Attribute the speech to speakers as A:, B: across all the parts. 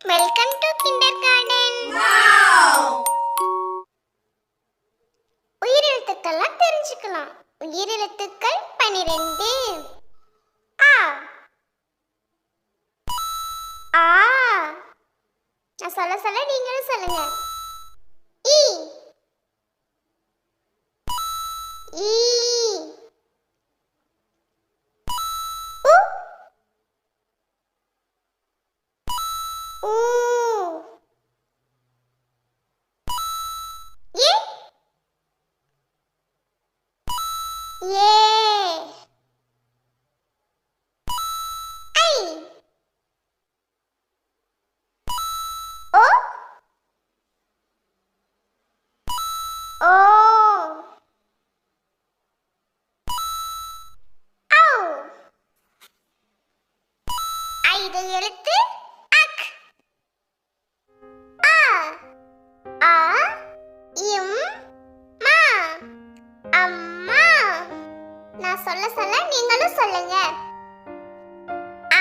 A: Welcome to kindergarten.
B: Wow!
A: உயிரெழுத்துக்கள்லாம் தெரிஞ்சுக்கலாம். உயிரெழுத்துக்கள் 12. ஆ ஆ நான் சொல்ல சொல்ல நீங்களும் சொல்லுங்க. ஈ ஈ உ ஊ ஏ ஏ ஐ ஓ ஓ ஔ ஐந்து எழுத்து அக் ஆ ஆ இம் மா அம்மா நான் சொல்ல சொல்ல நீங்களும் சொல்லுங்க.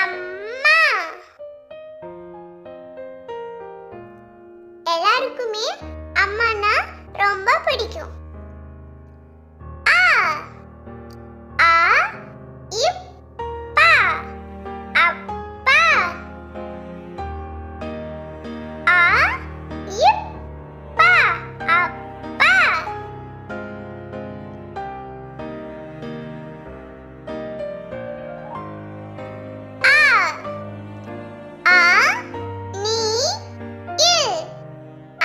A: அம்மா எல்லாருக்குமே அம்மானா ரொம்ப பிடிக்கும். ஆ ஆ இப்பா அப்பா ஆ இப்பா அப்பா ஆ ஆ நீ இல்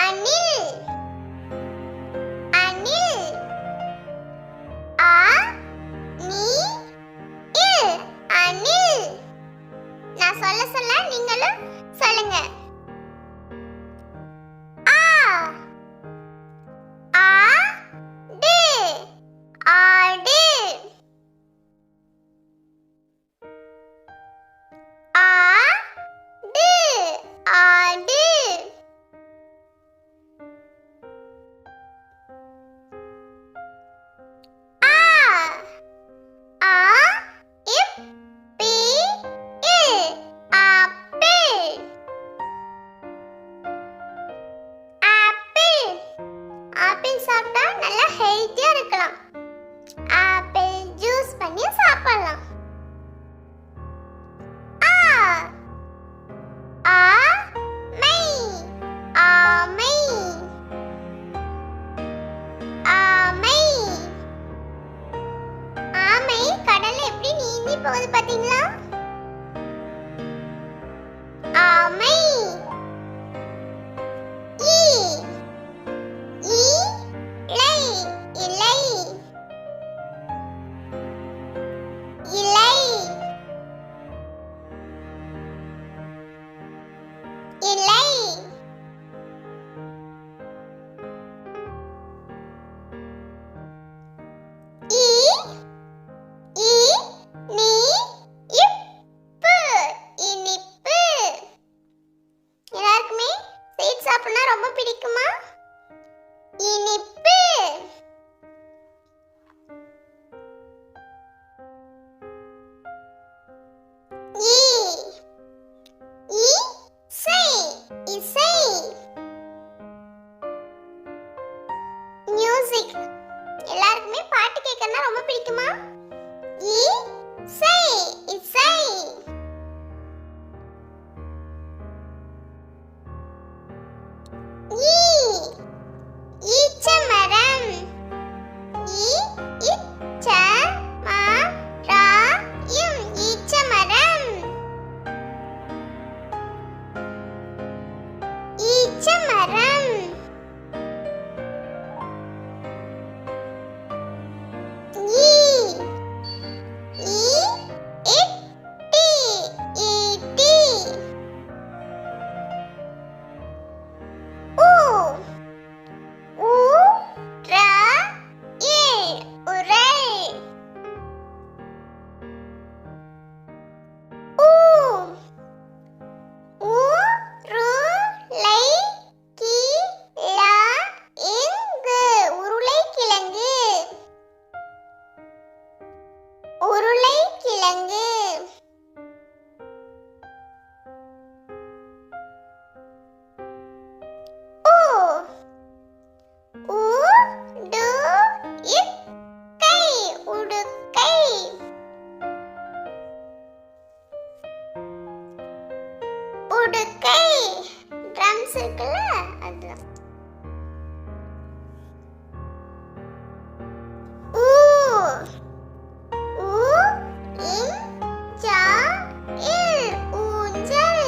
A: அணில் அணில் ஆ நீ இல் அணில் நான் சொல்ல சொல்ல நீங்களும் சொல்லுங்க. ஆ ஆடு ஆடு ஆடு ஆடு ஆ ஆ இப்பி இல் ஆப்பிள் ஆப்பிள் ஆப்பிள் சாப்பிட்டா நல்லா ஹெல்த்தியா இருக்கலாம். ஆப்பிள் ஜூஸ் பண்ணி சாப்பிடலாம். ஆ ஆமை ஆமை ஆமை ஆமை கடல்ல எப்படி நீந்தி போகுது பாத்தீங்களா? ஆமை ஈ இலை இலை வவல்ஸ் இருக்குல்ல அதுதான். ஊ ஊ இன் ஜா இல் ஊஞ்சல்.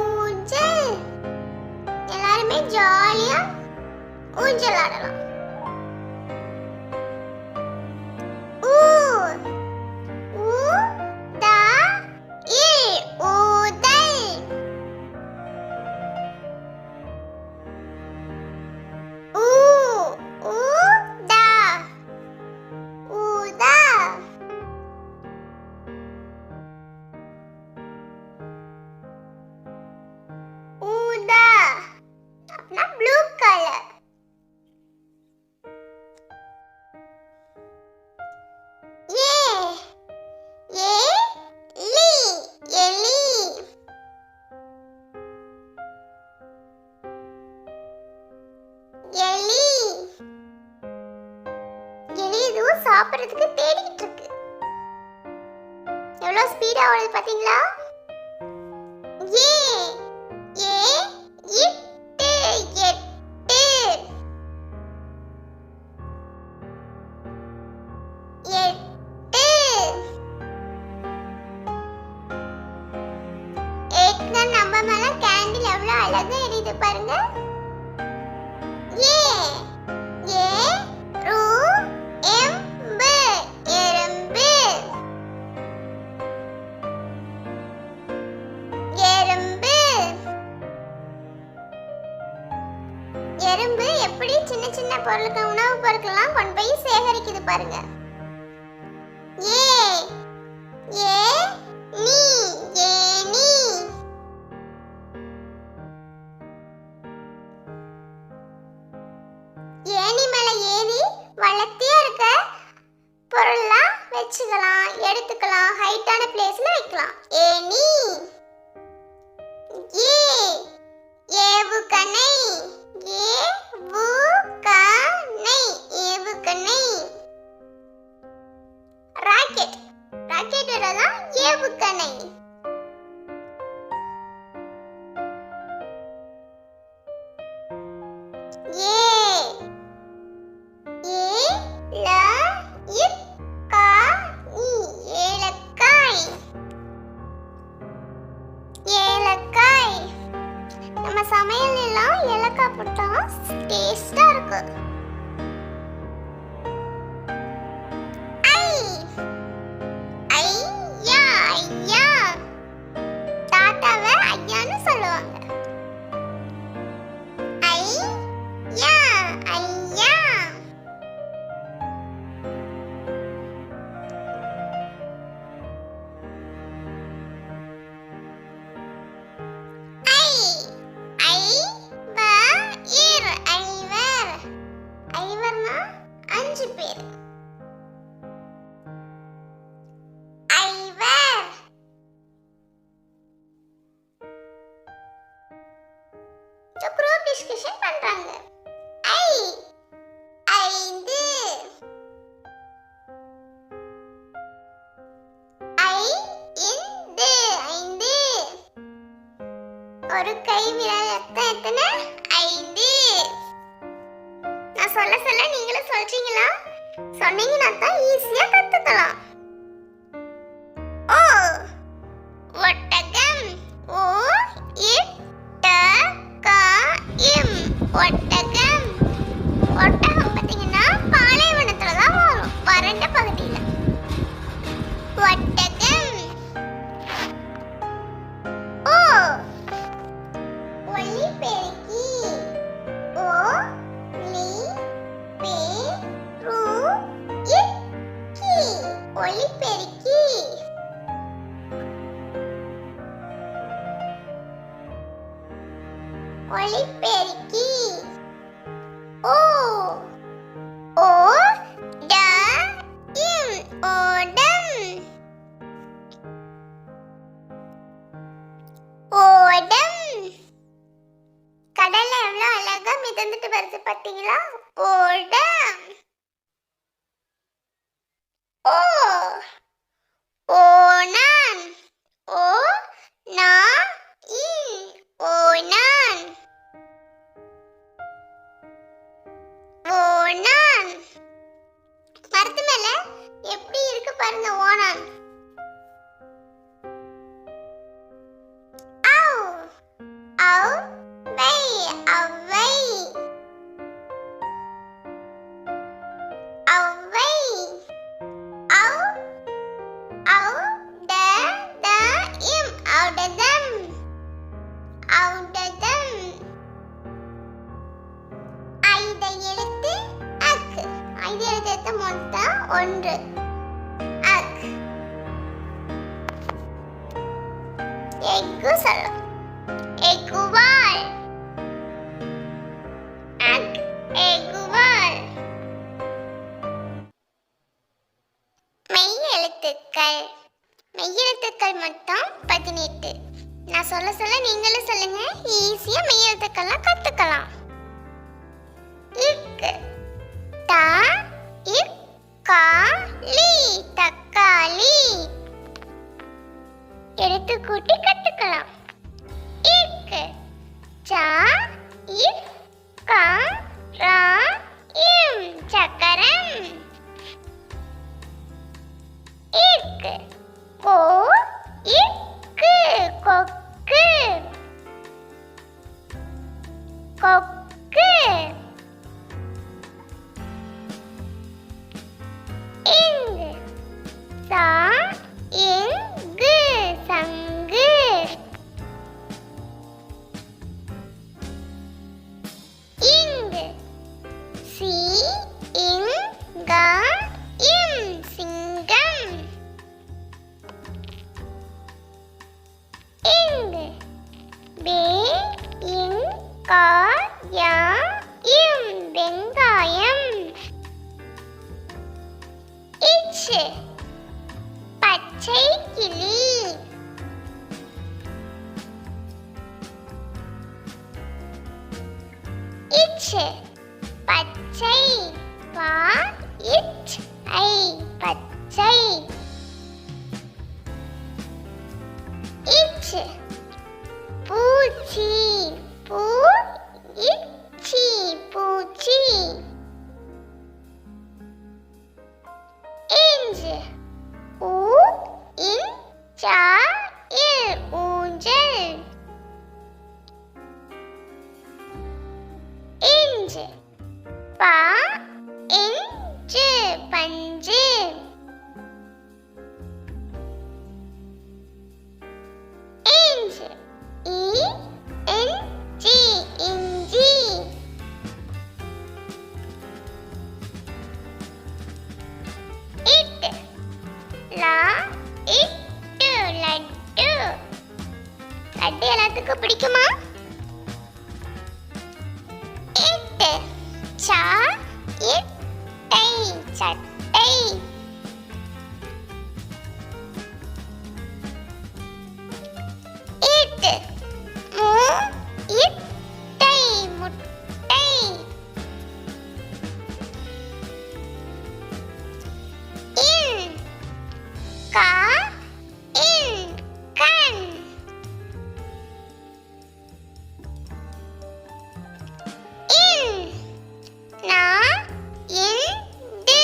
A: ஊஞ்சல். எல்லாருமே ஜாலியா ஊஞ்சல் ஆடலாம். Blue color. சாப்பிடுறதுக்கு தேடிட்டு இருக்கு. எவ்வளவு ஸ்பீடா ஓடுது பாத்தீங்களா? ஏ ஏ இட்டு எட்டு. எட்டு. எட்டுனா நம்ம மேல கேண்டில் எவ்வளவு அழகா எரியுது பாருங்க. ஏ ஏ ரூ எம்பு எறும்பு. எறும்பு. எறும்பு எப்படி சின்ன சின்ன பொருட்கள் உணவு பொருட்கள்லாம் கொண்டு போய் சேகரிக்குது பாருங்க. ஏ ஏ நீ ஏனி. ஏனி மேல ஏறி வளர்த்தியா இருக்க பொருள்லாம் வச்சுக்கலாம், எடுத்துக்கலாம், ஹைட்டான பிளேஸ்ல வைக்கலாம். ஏனி. ஏ ஏவுகணை. ஏவுகணை. ஏவுகணை. ராக்கெட். ராக்கெட் தான் ஏவுகணை. ஏ ஏலக்காய். ஏலக்காய். நம்ம சமையல் எல்லாம் ஏலக்காய் போட்டா டேஸ்டா இருக்கு. ஐ ஐயா. ஐயா. தாத்தாவை ஐயான்னு சொல்லுவாங்க. ஐயா ஐயா. ஐவர்னா 5 பேர். ஐவர். குரூப் டிஸ்கஷன் பண்றாங்க. ஐந்து. ஐந்து. ஐந்து. ஒரு கை விரல் எத்தனை? 5. நான் சொல்ல சொல்ல நீங்களும் சொல்றீங்களா? சொன்னீங்கன்னா தான் ஈஸியா கத்துக்கலாம். ஓ ஒட்டகம். ஓ இட்டகம். ஒட்டகம். ஒட்டகம் பாத்தீங்கன்னா பாலைவனத்துல தான் வரும், வறண்ட பகுதியில. ஒட்டகம். ஓ ஒலிபெருக்கி. ஓ லி பெ ரு இக்கி. ஒலிபெருக்கி. ஒலிபெருக்கி. ஓ ஓ ட இம். ஓடம். ஓடம். கடல்ல எவ்வளவு அழகா மிதந்துட்டு வருது பாத்தீங்களா? ஓடம். ஓ ஓணான். ஓ ஒன்று. அக். எக்கு சொல்லலாம். எக்குவால். அக். எக்குவால். மெய் எழுத்துக்கள். மெய் எழுத்துக்கள் மொத்தம் 18. நான் சொல்ல சொல்ல நீங்களும் சொல்லுங்க. ஈஸியா மெய் எழுத்துக்கள்லாம் கத்துக்கலாம். இக். தா. இக். கா. லி. தக்காளி. எழுத்து கூட்டி கத்துக்கலாம். இக். சா. இக். கா. ரா. இம். சக்கரம். இக். கோ. இக்கு. கொக்கு. கொக்கு. இங். சா. இங்கு. சங்கு. இங். சி. இங். கா. இம். சிங்கம். இங். பே. இங். கா. யா. இம். வெங்காயம். இச். பச்சை கிளி. இச். பச்சை. பா. இச். ஐ. பச்சை. இச். பூச்சி. பூ. இச்சி. பூச்சி. இஞ்ச். ஊ. இன். சா. இல். ஊஞ்சல். இஞ்ச். பா. இஞ்சு. பஞ்சு. இஞ்ச். இ. இஞ்சி. இஞ்சி. இட். லா. இட்டு. லட்டு. லட்டு எல்லாத்துக்கும் பிடிக்குமா? இட். சா. இட்டை. சட்டை. இட். மு. இட்டை. முட்டை. இன். கா. இன். கண். இன். நா. இந்து.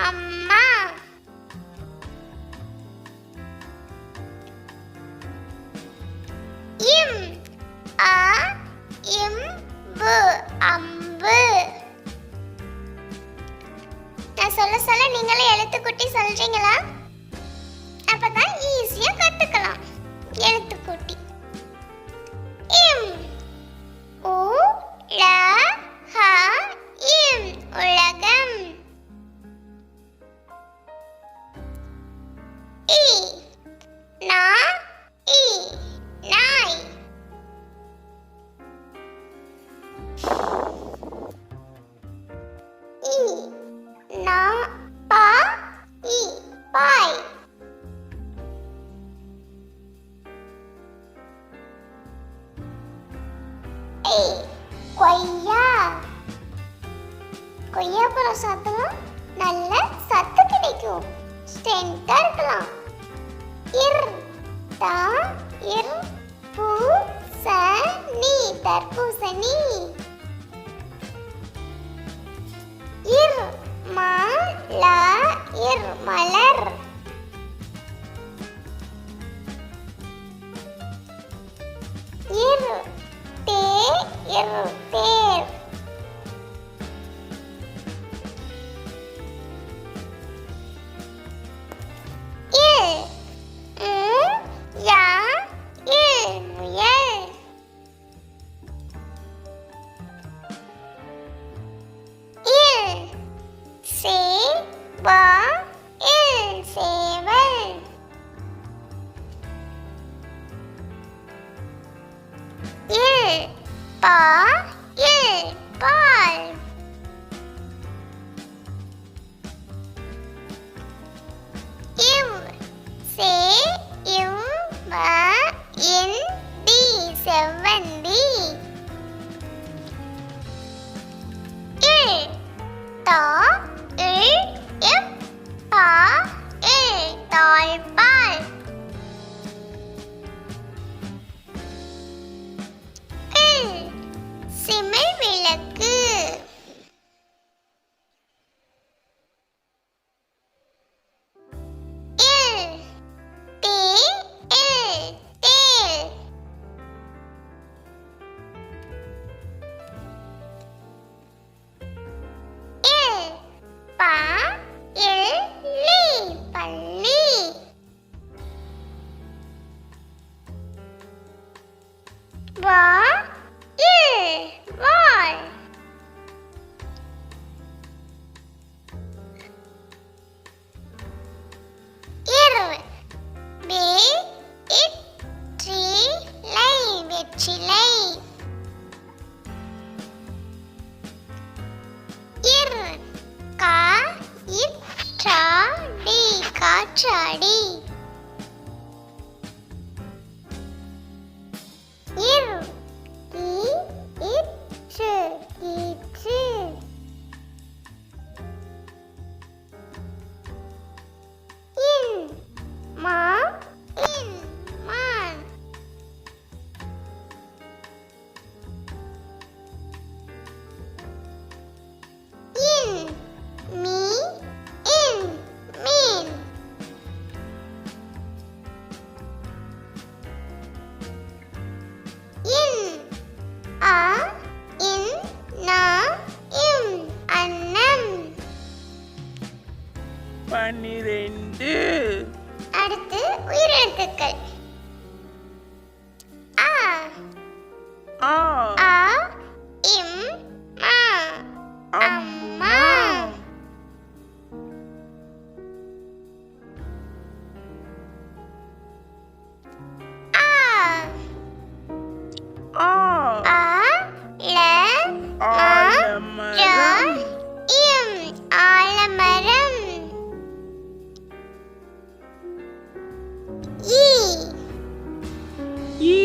A: அம்மா. இம் அ இம்பு அம்பு. நான் சொல்ல சொல்ல நீங்களே எழுத்துக்கூட்டி சொல்றீங்களா? அப்பதான் ஈஸியா கத்துக்கலாம். எழுத்துக்கூட்டி. இம் உ ல ஹ இம் உலகம். இ நா இ நாய். இ நா பா இ பாய். கொய்யா. கொய்யாப்பழம் சாப்பிட்டா நல்ல சத்து கிடைக்கும், ஸ்ட்ரென்த்தா இருக்கலாம். இர் தா இர் பூ ச நீ தர்பூசணி. இர் ம ல இர் மலர். இர் தே இர் தேர். இல் மு யா இல் முயல். இல் சே வா இல் சேவல். இல் பா இல் பால். இவ் சே இவ் வ இன் டி செவ்வந்தி. இல் தா இல் இப் பா இல் தாழ்பால். இல் சிமிழ் விளக்கு. இல் தே இல் தேல். இல் பா இல் லி பள்ளி. வா இல் வாள். இர் வே இட் ட்ரீ லை வெற்றிலை. இர் கா இட் ட்ரா டி காற்றாடி. இர் கி இற்று கீற்று. இன் மா இன் மான். இன் மீ இன் மீன். இன் ஆ இன் நா இம் அன்னம்.
B: 12.
A: அடுத்து உயிரெழுத்துக்கள். ஆ
B: ஆ
A: ஆ இம் மா அம்மா. ஆ
B: ஆ
A: ஆ ல ம ர
B: ஆலமரம்.
A: இம் ஆலமரம். ஈ
B: ஈ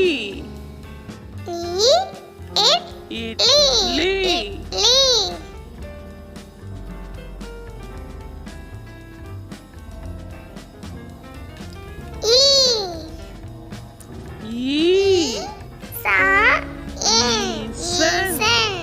A: இ இட்
B: இட்லி.
A: இட்லி. ஈ
B: ஈ
A: சா இன்
B: ஈசன்.
A: ஈசன்.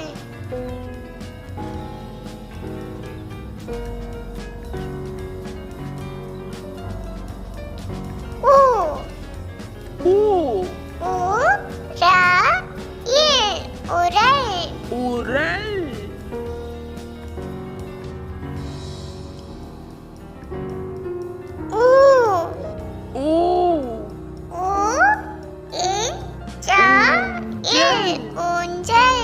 A: ஊஞ்சல்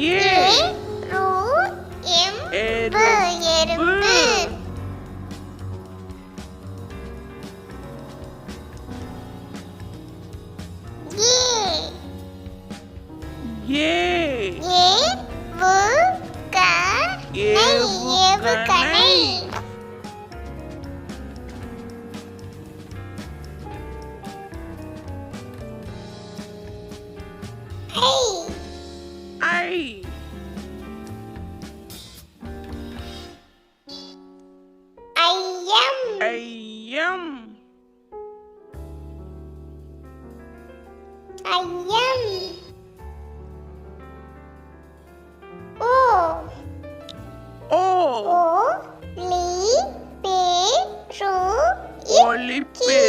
A: ஏ ரு எறும்பு எறும்பு ஏவுகணை ஐயம்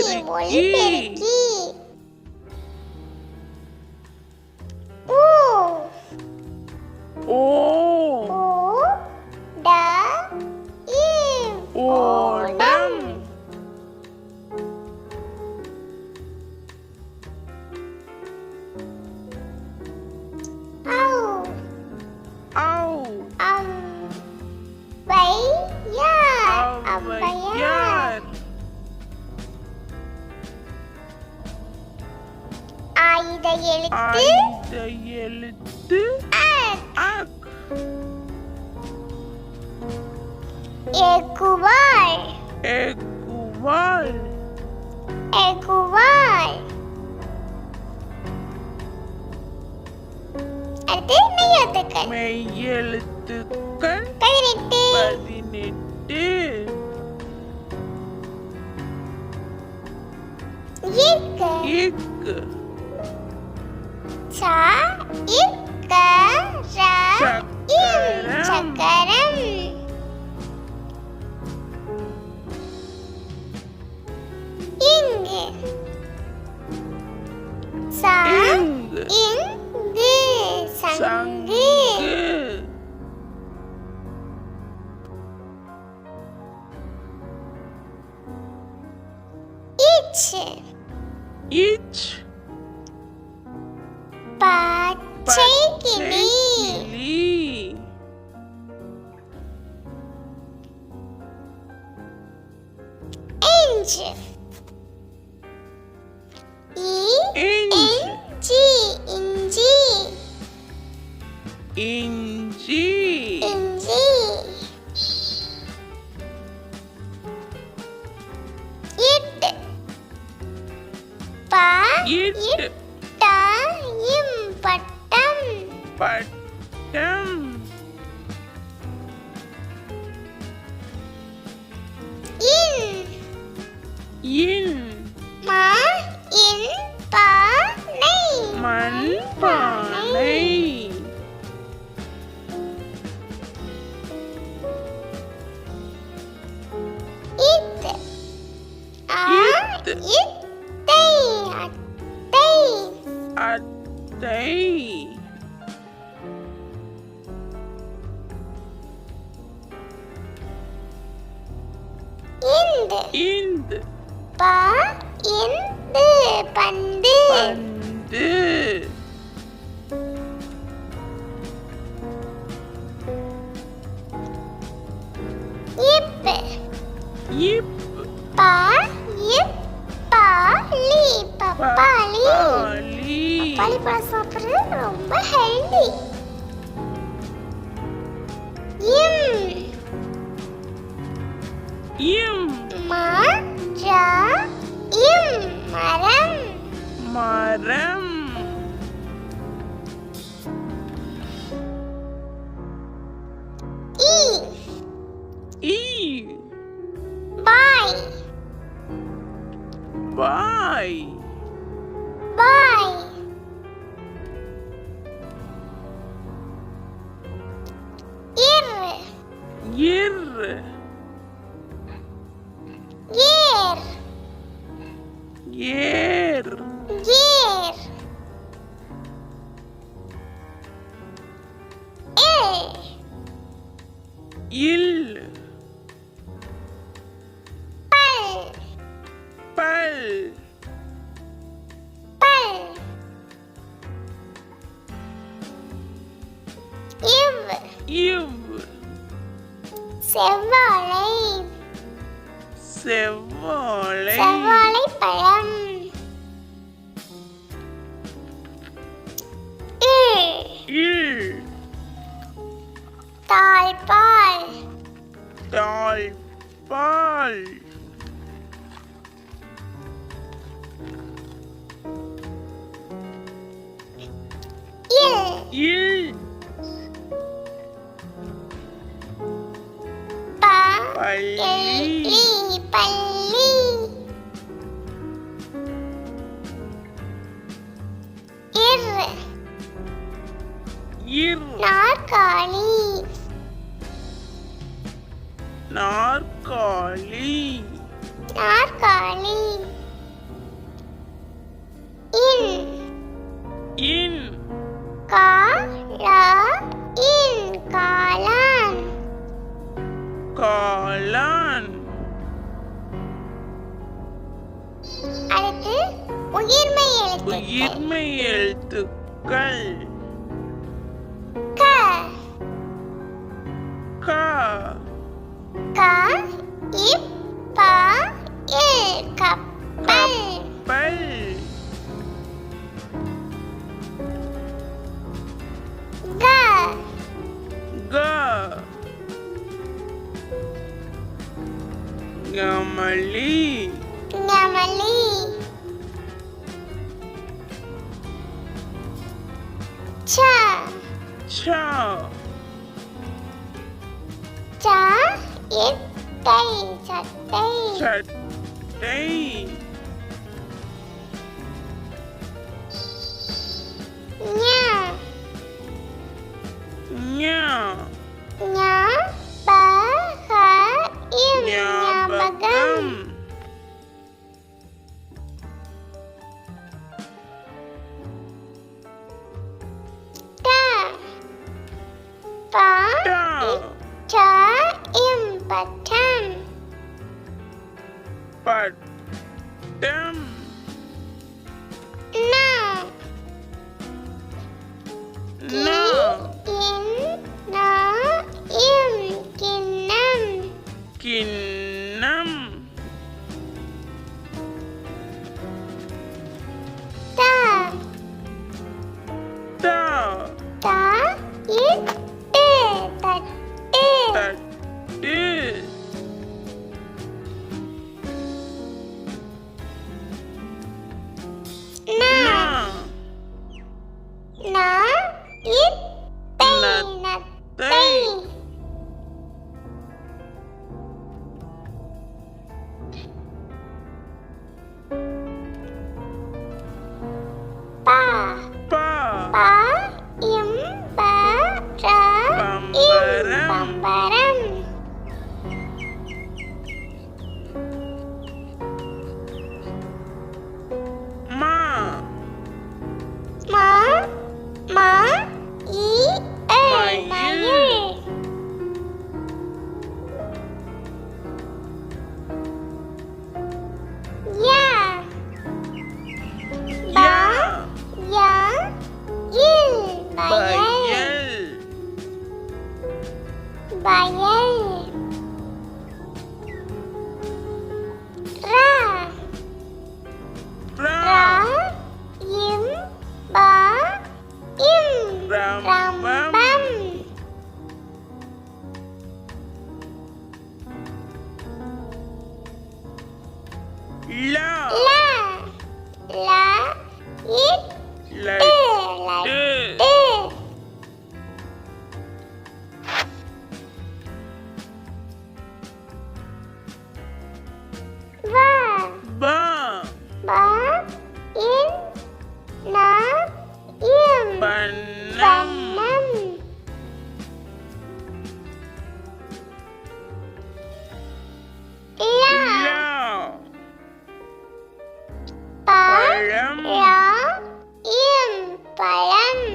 A: ஒலிபெருக்கி ஓடம் ஔவையார் ஆயுத எழுத்து அக் ஏகுவாள் அடுத்து மெய்யெழுத்துக்கள் 18 இக்கு சக்கரம் இங்கு சங்கு இச் பச்சை கிளி இஞ்சி பட்டம் மண்பானை அத்தை இந்து பந்து பப்பாளி பழம் சாப்பிடுறது ரொம்ப ஹெல்தி. மரம் Bye. Year. Il. பல் இவ்
B: இவ்
A: செவ்வாழை
B: செவ்வாழை
A: செவ்வாழைப்பழம்
B: இல்
A: தாழ்பால்
B: தாழ்பால்
A: இல்
B: இல் பள்ளி
A: பள்ளி இர்
B: இர்
A: நாற்காலி
B: நாற்காலி
A: நாற்காலி இன்
B: இன்
A: இன் காளான்
B: காளான்
A: அடுத்து உயிர்மை எழுத்துக்கள்
B: உயிர்மை எழுத்துக்கள்
A: க
B: க
A: க இப் ப இல் கப்பல்
B: பல்
A: க
B: க கமலி
A: நமலி ச
B: ச
A: ச இட்டை சட்டை
B: சட்டை
A: ஞ
B: ஞ
A: ஞ ப ஹ இம் ஞாபகம்
B: ஞாபகம்
A: ட ப
B: ட
A: இட்ட இம் பட்டம்
B: பட்டம்
A: ந
B: ந
A: இன் ந இம் கிண்ணம்
B: கிண்ணம்
A: த
B: த
A: த இட்டு தட்டு
B: தட்டு
A: ந
B: ந
A: ந இத்தை நத்தை
B: தை
A: ப
B: ப
A: ப இம் ப ர இம்
B: பம்பரம்
A: பம்பரம்
B: மா
A: ம ம இ ஏ
B: மயில்.
A: மயில் ய ப
B: யா
A: ய இல் வயல்
B: வயல்
A: வயல் ர
B: ர
A: ர இம் ப இம்
B: ரம்பம்
A: ரம்பம்
B: ல
A: ல ல இட்
B: லட்டு
A: லட்டு வ
B: ப
A: ப இன் ந இம்
B: வண்ணம்
A: வண்ணம் ல
B: ல
A: ப
B: பழம்
A: ர இம் பழம்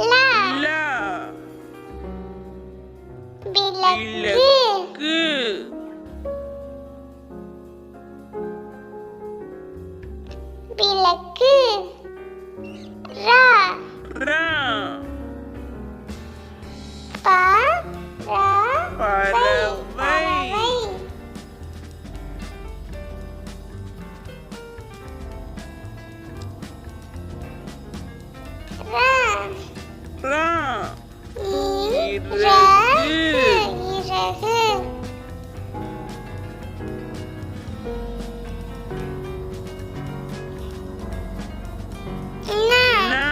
A: ல
B: ல
A: வில
B: விளக்கு
A: விளக்கு ரா
B: ரா
A: பா ரா
B: பறவை
A: ரா
B: ரா
A: இறகு இறகு நா
B: நா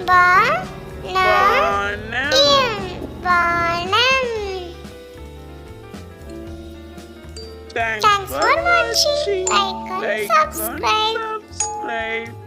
A: வா நா
B: வானம்
A: வானம்.
B: Thanks
A: Thanks for watching. Like and
B: Like and
A: subscribe.
B: subscribe.